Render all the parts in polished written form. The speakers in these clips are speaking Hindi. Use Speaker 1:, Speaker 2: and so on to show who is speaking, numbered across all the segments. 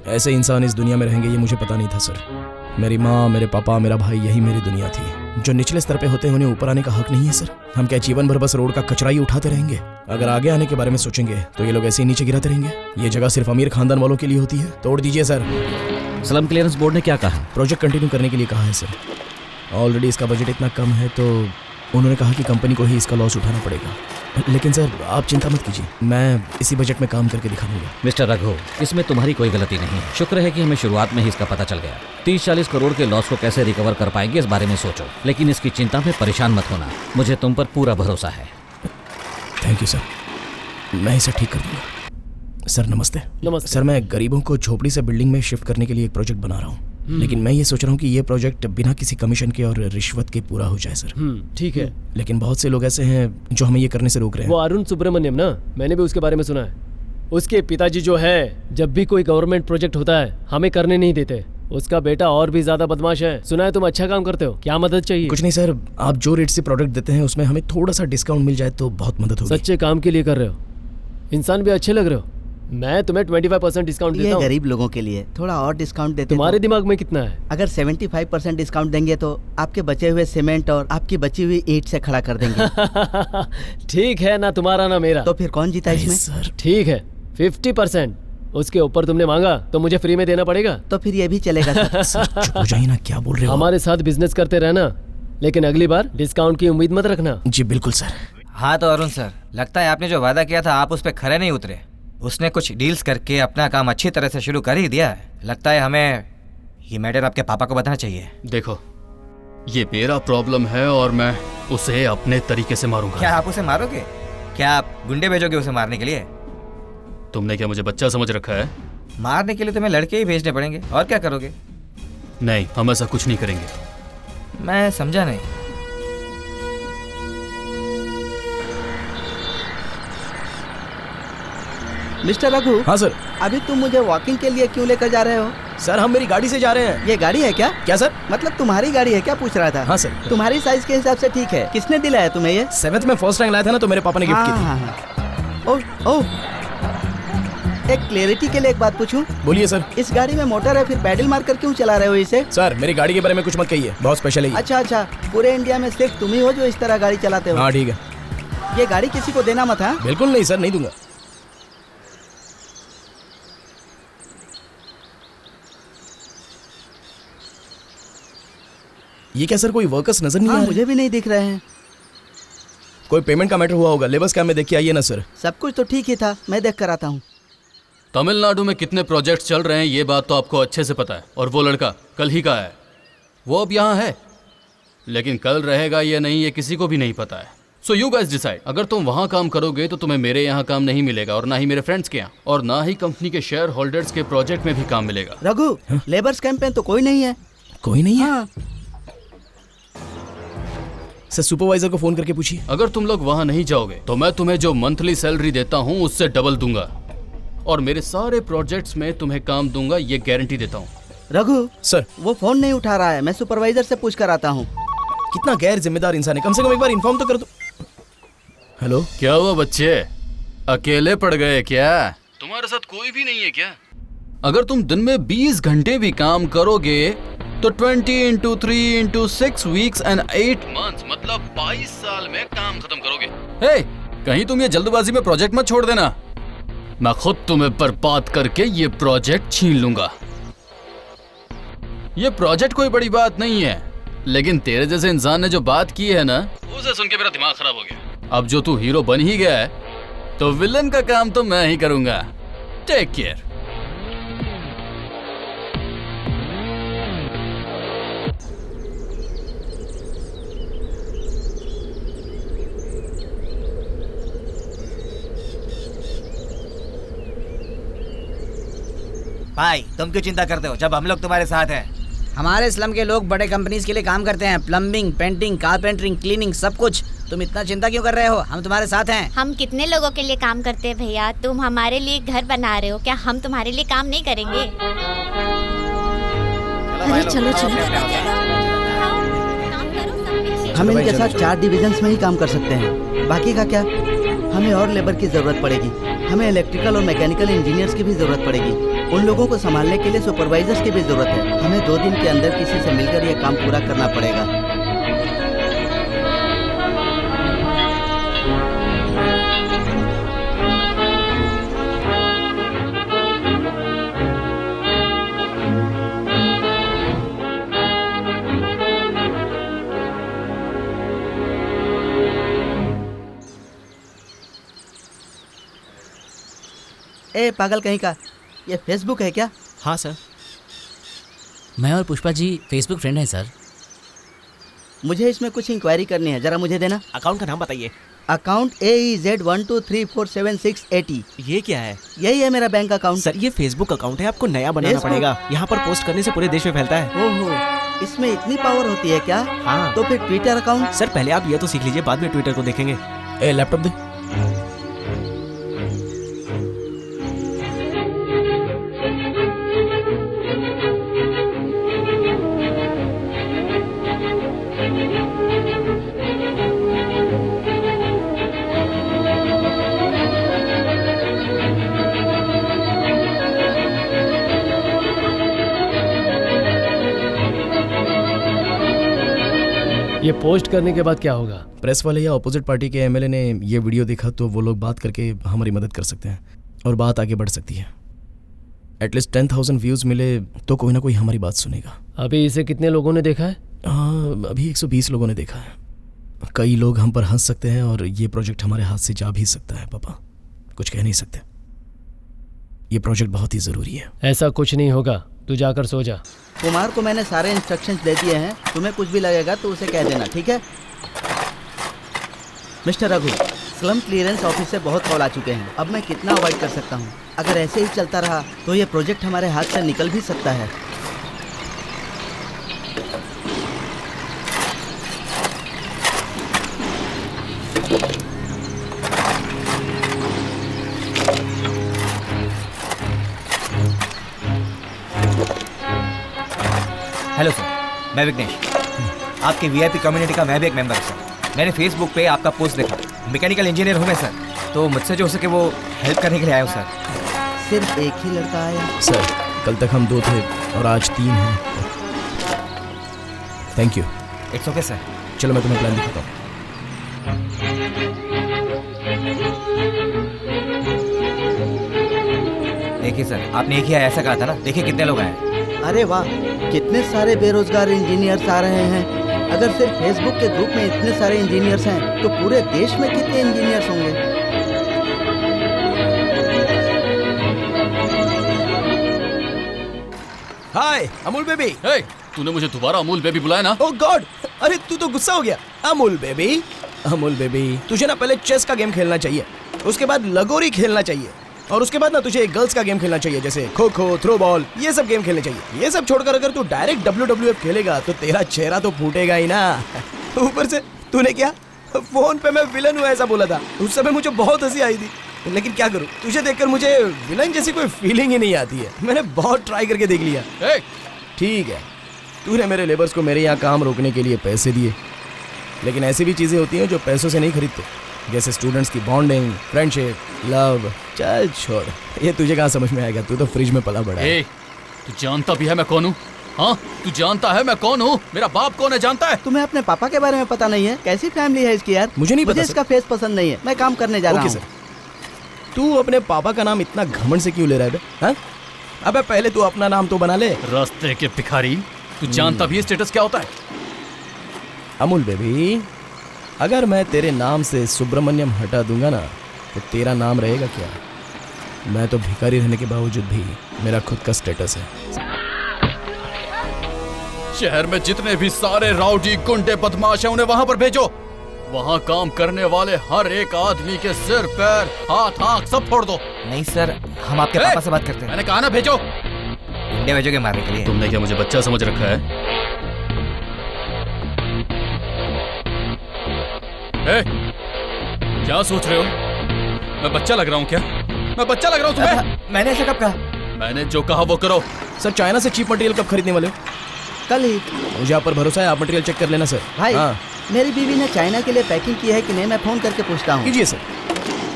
Speaker 1: ऐसे इंसान इस दुनिया में रहेंगे ये मुझे पता नहीं था सर। मेरी माँ, मेरे पापा, मेरा भाई, यही मेरी दुनिया थी। जो निचले स्तर पे होते हैं उन्हें ऊपर आने का हक नहीं है सर। हम क्या जीवन भर बस रोड का कचरा ही उठाते रहेंगे? अगर आगे आने के बारे में सोचेंगे तो ये लोग ऐसे ही नीचे गिराते रहेंगे। ये जगह सिर्फ अमीर खानदान वालों के लिए होती है। तोड़ दीजिए सर।
Speaker 2: स्लम क्लियरेंस बोर्ड ने क्या कहा?
Speaker 1: प्रोजेक्ट कंटिन्यू करने के लिए कहा है सर। ऑलरेडी इसका बजट इतना कम है तो उन्होंने कहा कि कंपनी को ही इसका लॉस उठाना पड़ेगा। लेकिन सर आप चिंता मत कीजिए, मैं इसी बजट में काम करके दिखा दूंगा।
Speaker 2: मिस्टर रघु, इसमें तुम्हारी कोई गलती नहीं है। शुक्र है कि हमें शुरुआत में ही इसका पता चल गया। 30-40 करोड़ के लॉस को कैसे रिकवर कर पाएंगे इस बारे में सोचो, लेकिन इसकी चिंता में परेशान मत होना। मुझे तुम पर पूरा भरोसा है।
Speaker 1: थैंक यू सर, मैं इसे ठीक कर दूंगा। सर नमस्ते।
Speaker 3: नमस्ते
Speaker 1: सर, मैं गरीबों को झोपड़ी से बिल्डिंग में शिफ्ट करने के लिए एक प्रोजेक्ट बना रहा हूँ, लेकिन मैं ये सोच रहा हूँ कि ये प्रोजेक्ट बिना किसी कमीशन के और रिश्वत के पूरा हो जाए सर।
Speaker 3: ठीक है।
Speaker 1: लेकिन बहुत से लोग ऐसे हैं जो हमें ये करने से रोक रहे हैं।
Speaker 3: वो अरुण सुब्रमण्यम ना, मैंने भी उसके बारे में सुना है। उसके पिताजी जो है, जब भी कोई गवर्नमेंट प्रोजेक्ट होता है हमें करने नहीं देते। उसका बेटा और भी ज्यादा बदमाश है। सुना है तुम अच्छा काम करते हो, क्या मदद चाहिए?
Speaker 1: कुछ नहीं सर, आप जो रेट से प्रोडक्ट देते हैं उसमें हमें थोड़ा सा डिस्काउंट मिल जाए तो बहुत मदद होगी।
Speaker 3: सच्चे काम के लिए कर रहे हो, इंसान भी अच्छे लग रहे हो। मैं तुम्हें 25% डिस्काउंट देता हूँ।
Speaker 4: ये गरीब लोगों के लिए थोड़ा और डिस्काउंट देते
Speaker 3: तुम्हारे दिमाग में कितना है?
Speaker 4: अगर 75% डिस्काउंट देंगे तो आपके बचे हुए सीमेंट और आपकी बची हुई ईंट से खड़ा कर देंगे।
Speaker 3: ठीक है ना, तुम्हारा ना मेरा।
Speaker 4: तो फिर कौन जीता इसमें?
Speaker 1: सर
Speaker 3: ठीक है 50%। उसके ऊपर तुमने मांगा तो मुझे फ्री में देना पड़ेगा।
Speaker 4: तो फिर ये भी चलेगा सर।
Speaker 1: सर चुप हो जाइए ना, क्या बोल रहे हो?
Speaker 3: हमारे साथ बिजनेस करते रहना, लेकिन अगली बार डिस्काउंट की उम्मीद मत रखना।
Speaker 1: जी बिल्कुल सर।
Speaker 5: हाँ तो अरुण सर, लगता है आपने जो वादा किया था आप उस पर खरे नहीं उतरे। उसने कुछ डील्स करके अपना काम अच्छी तरह से शुरू कर ही दिया है। लगता है हमें ये मैटर आपके पापा को बताना चाहिए।
Speaker 6: देखो, ये मेरा प्रॉब्लम है और मैं उसे अपने तरीके से मारूंगा।
Speaker 5: क्या आप उसे मारोगे? क्या आप गुंडे भेजोगे उसे मारने के लिए?
Speaker 6: तुमने क्या मुझे बच्चा समझ रखा है?
Speaker 5: मारने के लिए तुम्हें लड़के ही भेजने पड़ेंगे, और क्या करोगे?
Speaker 6: नहीं, हम ऐसा कुछ नहीं करेंगे।
Speaker 5: मैं समझा नहीं।
Speaker 4: मिस्टर रघु।
Speaker 1: हाँ सर।
Speaker 4: अभी तुम मुझे वॉकिंग के लिए क्यों लेकर जा रहे हो?
Speaker 1: सर हम मेरी गाड़ी से जा रहे हैं।
Speaker 4: ये गाड़ी है क्या?
Speaker 1: क्या सर?
Speaker 4: मतलब तुम्हारी गाड़ी है क्या पूछ रहा था।
Speaker 1: हाँ सर।
Speaker 4: तुम्हारी साइज के हिसाब से ठीक है। किसने दिलाया तुम्हें ये?
Speaker 1: 7th में फर्स्ट रैंक लाया था ना, तो मेरे पापा ने गिफ्ट की थी।
Speaker 4: हाँ। ओह, एक क्लैरिटी के लिए एक बात पूछूं?
Speaker 1: बोलिए सर।
Speaker 4: इस गाड़ी में मोटर है, फिर पैडल मारकर क्यों चला रहे हो इसे?
Speaker 1: सर मेरी गाड़ी के बारे में कुछ मत कहिए, बहुत स्पेशल है।
Speaker 4: अच्छा, पूरे इंडिया में सिर्फ तुम ही हो जो इस तरह गाड़ी चलाते हो?
Speaker 1: हाँ ठीक है।
Speaker 4: ये गाड़ी किसी को देना मत। हाँ
Speaker 1: बिल्कुल नहीं सर, नहीं दूंगा। ये क्या सर, कोई वर्कर्स नजर नहीं आ रहे?
Speaker 4: मुझे भी नहीं दिख रहे हैं।
Speaker 1: कोई पेमेंट का मैटर हुआ होगा। लेबर स्कैम में देख के आइए ना सर।
Speaker 4: सब कुछ तो ठीक ही था, मैं देख कर आता हूँ।
Speaker 6: तमिलनाडु में कितने प्रोजेक्ट्स चल रहे हैं ये बात तो आपको अच्छे से पता है। और वो लड़का कल ही का है, वो अब यहाँ है, लेकिन कल रहेगा या नहीं ये किसी को भी नहीं पता है। So you guys decide. अगर तुम वहाँ काम करोगे तो तुम्हें मेरे यहाँ काम नहीं मिलेगा, और ना ही मेरे फ्रेंड्स के यहाँ, और ना ही कंपनी के शेयर होल्डर्स के प्रोजेक्ट में भी काम मिलेगा।
Speaker 4: रघु, लेबर स्कैम पे तो कोई नहीं है।
Speaker 1: कोई नहीं है?
Speaker 4: हाँ।
Speaker 1: सर सुपरवाइजर को फोन करके पूछिए।
Speaker 6: अगर तुम लोग वहाँ नहीं जाओगे तो मैं तुम्हें जो मंथली सैलरी देता हूँ उससे डबल दूंगा, और मेरे सारे प्रोजेक्ट्स में तुम्हें काम दूंगा, ये गारंटी देता हूँ।
Speaker 4: रघु
Speaker 1: सर,
Speaker 4: वो फोन नहीं उठा रहा है, मैं सुपरवाइजर से पूछ कर आता हूँ।
Speaker 1: कितना गैर जिम्मेदार इंसान है, कम से कम एक बार इन्फॉर्म तो कर दो। हेलो,
Speaker 6: क्या हुआ बच्चे, अकेले पड़ गए क्या? तुम्हारे साथ कोई भी नहीं है क्या? अगर तुम दिन में 20 घंटे भी काम करोगे तो 20 into 3 into 6 weeks and 8 months मतलब 22 साल में काम खत्म करोगे। हे, कहीं तुम ये जल्दबाजी में प्रोजेक्ट मत छोड़ देना, मैं खुद तुम्हें बर्बाद करके ये प्रोजेक्ट छीन लूंगा। ये प्रोजेक्ट कोई बड़ी बात नहीं है, लेकिन तेरे जैसे इंसान ने जो बात की है ना, उसे सुन के मेरा दिमाग खराब हो गया। अब जो तू हीरो बन ही गया है तो विलन का काम तो मैं ही करूंगा। Take care.
Speaker 5: भाई तुम क्यों चिंता करते हो जब हम लोग तुम्हारे साथ हैं?
Speaker 7: हमारे स्लम के लोग बड़े कंपनीज के लिए काम करते हैं, प्लम्बिंग, पेंटिंग, कारपेंटरिंग, क्लीनिंग, सब कुछ। तुम इतना चिंता क्यों कर रहे हो? हम तुम्हारे साथ हैं।
Speaker 8: हम कितने लोगों के लिए काम करते हैं भैया, तुम हमारे लिए घर बना रहे हो, क्या हम तुम्हारे लिए काम नहीं करेंगे?
Speaker 5: अरे चलो
Speaker 4: हम इनके साथ 4 डिविजन्स में ही काम कर सकते हैं, बाकी का क्या? हमें और लेबर की जरूरत पड़ेगी, हमें इलेक्ट्रिकल और मैकेनिकल इंजीनियर्स की भी जरूरत पड़ेगी। उन लोगों को संभालने के लिए सुपरवाइजर्स की भी जरूरत है। हमें 2 दिन के अंदर किसी से मिलकर यह काम पूरा करना पड़ेगा। ए पागल कहीं का, ये फेसबुक है क्या?
Speaker 9: हाँ सर, मैं और पुष्पा जी फेसबुक फ्रेंड हैं सर।
Speaker 4: मुझे इसमें कुछ इंक्वायरी करनी है, जरा मुझे देना।
Speaker 9: अकाउंट का नाम बताइए।
Speaker 4: Account AEZ12347680।
Speaker 9: ये क्या है?
Speaker 4: यही है मेरा बैंक अकाउंट।
Speaker 9: सर ये फेसबुक अकाउंट है, आपको नया बनाना
Speaker 4: फेसबुक?
Speaker 9: पड़ेगा। यहाँ पर पोस्ट करने से पूरे देश में फैलता है।
Speaker 4: ओहो, इसमें इतनी पावर होती है क्या?
Speaker 9: हाँ।
Speaker 4: तो फिर ट्विटर अकाउंट?
Speaker 9: सर पहले आप ये तो सीख लीजिए, बाद में ट्विटर को देखेंगे।
Speaker 1: ए लैपटॉप दे।
Speaker 3: ये पोस्ट करने के बाद क्या होगा?
Speaker 1: प्रेस वाले या अपोजिट पार्टी के एमएलए ने ये वीडियो देखा तो वो लोग बात करके हमारी मदद कर सकते हैं और बात आगे बढ़ सकती है। एटलीस्ट 10,000 व्यूज़ मिले तो कोई ना कोई हमारी बात सुनेगा।
Speaker 3: अभी इसे कितने लोगों ने देखा है?
Speaker 1: अभी 120 लोगों ने देखा है। कई लोग हम पर हंस सकते हैं और ये प्रोजेक्ट हमारे हाथ से जा भी सकता है। पापा कुछ कह नहीं सकते, ये प्रोजेक्ट बहुत ही ज़रूरी है।
Speaker 3: ऐसा कुछ नहीं होगा, तू जाकर सो जा।
Speaker 4: कुमार को मैंने सारे इंस्ट्रक्शंस दे दिए हैं, तुम्हें कुछ भी लगेगा तो उसे कह देना, ठीक है? Mister Raghu, slum clearance office से बहुत कॉल आ चुके हैं। अब मैं कितना अवॉइड कर सकता हूँ? अगर ऐसे ही चलता रहा तो ये प्रोजेक्ट हमारे हाथ से निकल भी सकता है।
Speaker 5: हेलो सर, मैं विघ्नेश, आपके वीआईपी कम्युनिटी का मैं भी एक मेंबर हूँ सर। मैंने फेसबुक पे आपका पोस्ट देखा। मैकेनिकल इंजीनियर हूँ मैं सर, तो मुझसे जो हो सके वो हेल्प करने के लिए आया हूँ सर।
Speaker 4: सिर्फ एक ही लड़का आया?
Speaker 1: सर कल तक हम 2 थे और आज 3 हैं। Thank you.
Speaker 5: It's okay sir.
Speaker 1: चलो मैं तुम्हें प्लान दिखाता हूँ।
Speaker 5: देखिए सर, आपने एक ही ऐसा कहा था ना, देखिए कितने लोग आए।
Speaker 4: अरे वाह, कितने सारे बेरोजगार इंजीनियर्स आ रहे हैं। अगर सिर्फ फेसबुक के ग्रुप में इतने सारे इंजीनियर्स हैं तो पूरे देश में कितने इंजीनियर्स होंगे?
Speaker 1: हाय अमूल बेबी।
Speaker 6: हे, तूने मुझे दोबारा अमूल बेबी बुलाया ना?
Speaker 1: ओह गॉड, अरे तू तो गुस्सा हो गया। अमूल बेबी, अमूल बेबी, तुझे ना पहले चेस का गेम खेलना चाहिए, उसके बाद लगोरी खेलना चाहिए और उसके बाद ना तुझे गर्ल्स का गेम खेलना चाहिए, जैसे खो खो, थ्रो बॉल, ये सब गेम खेलने चाहिए। ये सब छोड़कर अगर तू डायरेक्ट WWF खेलेगा तो तेरा चेहरा तो फूटेगा ही ना। ऊपर से तूने क्या फोन पे मैं विलन हूँ ऐसा बोला था। उस समय मुझे बहुत हंसी आई थी, लेकिन क्या करूँ, तुझे देखकर मुझे विलन जैसी कोई फीलिंग ही नहीं आती है। मैंने बहुत ट्राई करके देख लिया। ठीक है, तूने मेरे लेबर्स को मेरे यहाँ काम रोकने के लिए पैसे दिए, लेकिन ऐसी भी चीज़ें होती हैं जो पैसों से नहीं खरीदते, जैसे स्टूडेंट्स की बॉन्डिंग, फ्रेंडशिप, लव। चल छोड़, ये तुझे कहाँ समझ में आएगा, तू तो फ्रिज में पला बड़ा है।
Speaker 6: तू जानता भी है मैं कौन हूँ? हाँ, तू जानता है मैं कौन हूँ? मेरा बाप कौन है जानता है?
Speaker 4: तुम्हें अपने पापा के बारे में पता नहीं है? कैसी फैमिली है इसकी यार?
Speaker 1: मुझे नहीं पता
Speaker 4: इसका फेस पसंद नहीं है, मैं काम करने जा रहा हूँ।
Speaker 1: तू अपने पापा का नाम इतना घमंड से क्यों ले रहा है बे? हाँ? अबे पहले तू अपना नाम तो बना ले।
Speaker 6: रास्ते के भिखारी, तू जानता भी है स्टेटस क्या होता है?
Speaker 1: अमूल बेबी, अगर मैं तेरे नाम से सुब्रमण्यम हटा दूंगा ना तो तेरा नाम रहेगा क्या? मैं तो भिखारी रहने के बावजूद भी मेरा खुद का स्टेटस है।
Speaker 6: शहर में जितने भी सारे राउडी गुंडे बदमाश हैं उन्हें वहां पर भेजो। वहां काम करने वाले हर एक आदमी के सिर पैर हाथ आंख सब फोड़ दो।
Speaker 5: नहीं सर, हम आपके पापा से बात करते हैं।
Speaker 6: मैंने कहा ना भेजो।
Speaker 5: गुंडे भेजोगे मारने के लिए?
Speaker 6: तुमने क्या मुझे बच्चा समझ रखा है? क्या सोच रहे हो? मैं बच्चा लग रहा हूँ क्या? मैं बच्चा लग रहा हूँ तुम्हें?
Speaker 5: मैंने ऐसा कब कहा?
Speaker 6: मैंने जो कहा वो करो।
Speaker 1: सर चाइना से चीप मटेरियल कब खरीदने वाले हो?
Speaker 4: कल ही।
Speaker 1: मुझे आप पर भरोसा है, आप मटेरियल चेक कर लेना सर।
Speaker 4: भाई, मेरी बीवी ने चाइना के लिए पैकिंग की है कि नहीं, मैं फोन करके पूछता हूँ।
Speaker 1: कीजिए सर।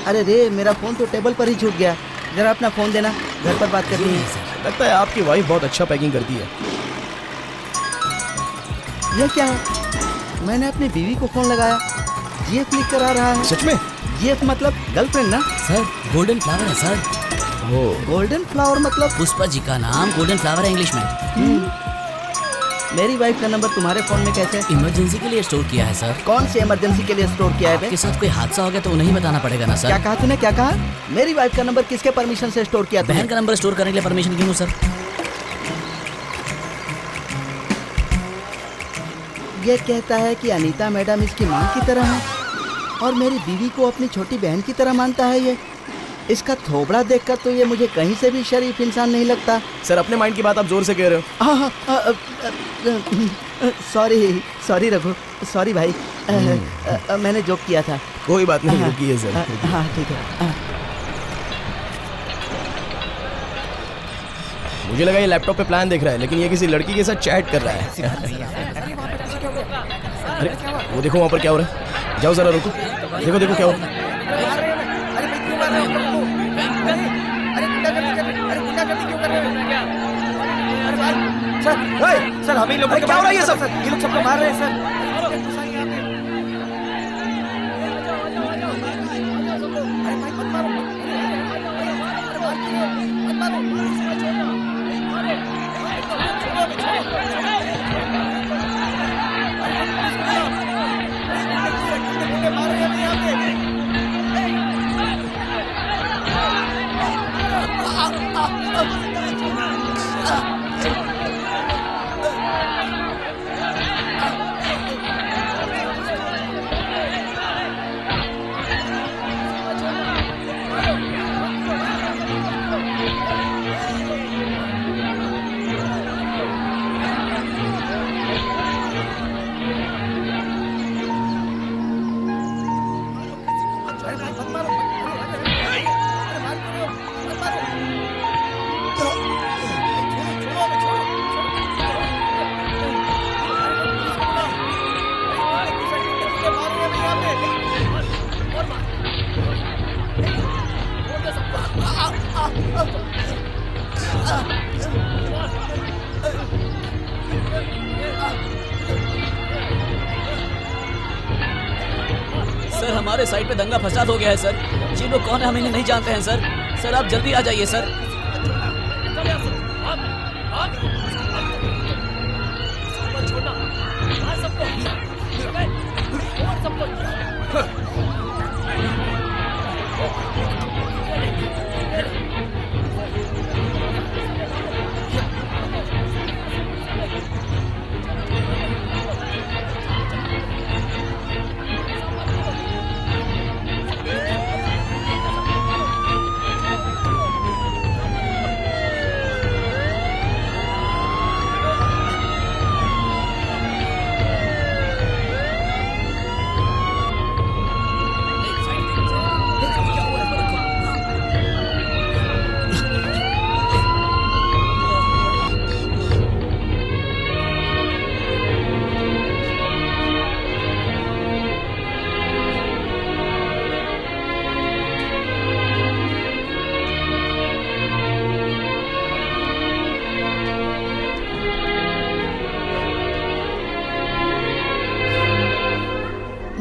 Speaker 4: अरे रे, मेरा फोन तो टेबल पर ही छूट गया। जरा अपना फोन देना, घर पर बात करनी है।
Speaker 1: लगता है आपकी वाइफ बहुत अच्छा पैकिंग करती है।
Speaker 4: यह क्या है? मैंने अपनी बीवी को फोन लगाया, जीएफ लिख कर आ रहा है।
Speaker 1: सच में?
Speaker 4: जीएफ मतलब गर्लफ्रेंड ना?
Speaker 9: सर गोल्डन फ्लावर है सर।
Speaker 4: गोल्डन फ्लावर मतलब?
Speaker 9: पुष्पा जी का नाम गोल्डन फ्लावर है इंग्लिश में।
Speaker 4: मेरी वाइफ का नंबर तुम्हारे फोन में कैसे?
Speaker 9: इमरजेंसी के लिए स्टोर किया है सर।
Speaker 4: कौन सी इमरजेंसी के लिए स्टोर किया है बे?
Speaker 9: आपके साथ कोई हादसा हो गया तो उन्हें ही बताना पड़ेगा ना सर।
Speaker 4: क्या कहा तूने, क्या कहा? मेरी वाइफ का नंबर किसके परमिशन से स्टोर किया तूने?
Speaker 9: बहन का नंबर स्टोर करने के लिए परमिशन क्यों सर?
Speaker 4: ये कहता है कि अनीता मैडम इसकी माँ की तरह है और मेरी बीवी को अपनी छोटी बहन की तरह मानता है। ये इसका थोबड़ा देखकर तो ये मुझे कहीं से भी शरीफ इंसान नहीं लगता।
Speaker 1: सर अपने माइंड की बात आप जोर से कह रहे हो।
Speaker 4: सॉरी रघु, सॉरी भाई। मैंने जोक किया था।
Speaker 1: कोई बात नहीं, रुकिए सर।
Speaker 4: हाँ ठीक है।
Speaker 1: मुझे लगा ये लैपटॉप पे प्लान देख रहा है, लेकिन ये किसी लड़की के साथ चैट कर रहा है। अरे वो देखो वहाँ पर क्या हो रहा है। जाओ जरा रुको, देखो देखो क्या हो रहा है।
Speaker 5: सर हमें लोगों
Speaker 1: क्या हो रहा है ये सब?
Speaker 5: ये लोग सबको मार रहे हैं सर।
Speaker 9: सर हमारे साइड पे दंगा फसाद हो गया है सर। ये लोग कौन है हम इन्हें नहीं जानते हैं सर। सर आप जल्दी आ जाइए सर।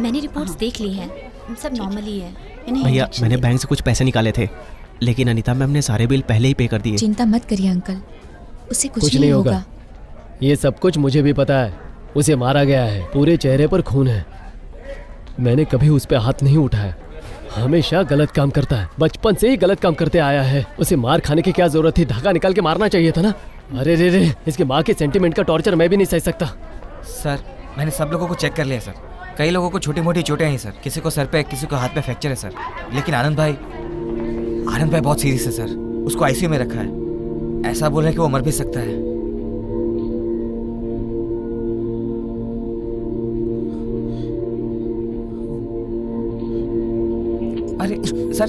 Speaker 8: मैंने रिपोर्ट्स देख ली है, सब नॉर्मल ही है। इन्हें
Speaker 10: भैया
Speaker 8: इंजेक्शन
Speaker 10: मैंने
Speaker 8: दे
Speaker 10: बैंक से कुछ पैसे निकाले थे, लेकिन अनीता मैम ने सारे बिल पहले ही पे कर दिए।
Speaker 11: चिंता मत करिए अंकल, उसे
Speaker 3: कुछ नहीं होगा। ये सब कुछ मुझे भी पता है। उसे मारा गया है, पूरे चेहरे पर खून है। मैंने कभी उस पर हाथ नहीं उठाया। हमेशा गलत काम करता है, बचपन से ही गलत काम करते आया है। उसे मार खाने की क्या जरूरत थी? धागा निकाल के मारना चाहिए था ना। अरे रे रे, इसकी माँ के सेंटिमेंट का टॉर्चर मैं भी नहीं सह सकता।
Speaker 5: सर मैंने सब लोगों को चेक कर लिया सर। कई लोगों को छोटी मोटी चोटें हैं सर, किसी को सर पे, किसी को हाथ पे फ्रैक्चर है सर। लेकिन आनंद भाई बहुत सीरियस है सर। उसको आईसीयू में रखा है। ऐसा बोल रहे हैं कि वो मर भी सकता है। अरे सर